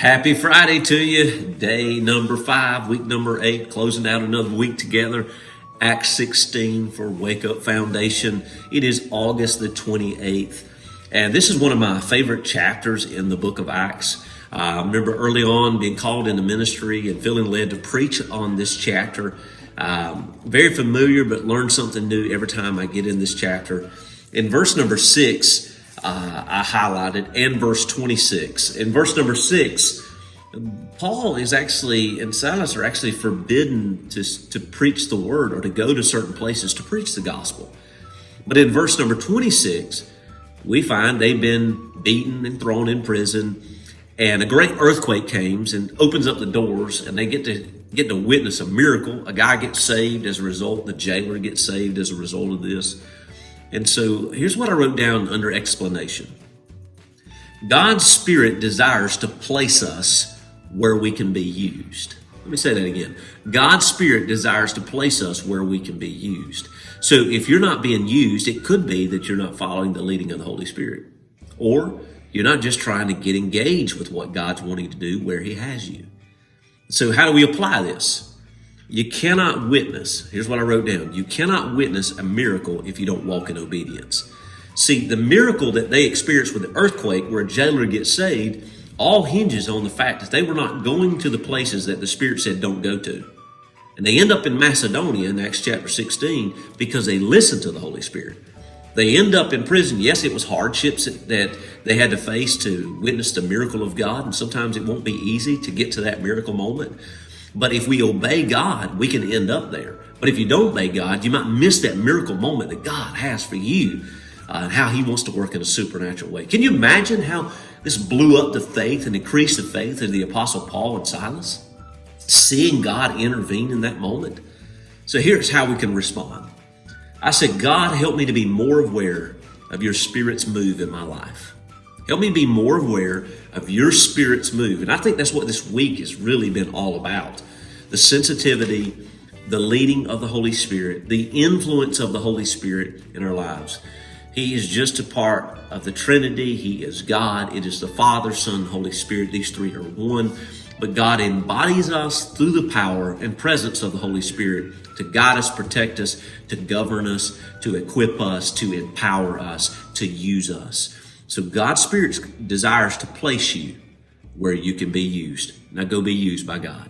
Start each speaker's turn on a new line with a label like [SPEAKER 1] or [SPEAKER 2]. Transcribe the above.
[SPEAKER 1] Happy Friday to you. Day number 5, week number 8, closing out another week together. Acts 16 for Wake Up Foundation. It is August the 28th. And this is one of my favorite chapters in the book of Acts. I remember early on being called into ministry and feeling led to preach on this chapter. Very familiar, but learn something new every time I get in this chapter. In verse number 6, I highlighted, and verse 26. In verse number 6, Paul is actually, and Silas are actually forbidden to preach the word or to go to certain places to preach the gospel. But in verse number 26, we find they've been beaten and thrown in prison, and a great earthquake comes and opens up the doors, and they get to witness a miracle. A guy gets saved as a result. The jailer gets saved as a result of this. And so here's what I wrote down under explanation. God's Spirit desires to place us where we can be used. Let me say that again. God's Spirit desires to place us where we can be used. So if you're not being used, it could be that you're not following the leading of the Holy Spirit. Or you're not just trying to get engaged with what God's wanting to do where He has you. So how do we apply this? You cannot witness, here's what I wrote down, you cannot witness a miracle if you don't walk in obedience. See, the miracle that they experienced with the earthquake where a jailer gets saved all hinges on the fact that they were not going to the places that the Spirit said don't go to. And they end up in Macedonia in Acts chapter 16 because they listened to the Holy Spirit. They end up in prison. Yes, it was hardships that they had to face to witness the miracle of God, and sometimes it won't be easy to get to that miracle moment. But if we obey God, we can end up there. But if you don't obey God, you might miss that miracle moment that God has for you and how He wants to work in a supernatural way. Can you imagine how this blew up the faith and increased the faith of the Apostle Paul and Silas? Seeing God intervene in that moment. So here's how we can respond. I said, God, help me to be more aware of your Spirit's move in my life. Help me be more aware of your Spirit's move. And I think that's what this week has really been all about. The sensitivity, the leading of the Holy Spirit, the influence of the Holy Spirit in our lives. He is just a part of the Trinity. He is God. It is the Father, Son, Holy Spirit. These three are one. But God embodies us through the power and presence of the Holy Spirit to guide us, protect us, to govern us, to equip us, to empower us, to use us. So God's Spirit desires to place you where you can be used. Now go be used by God.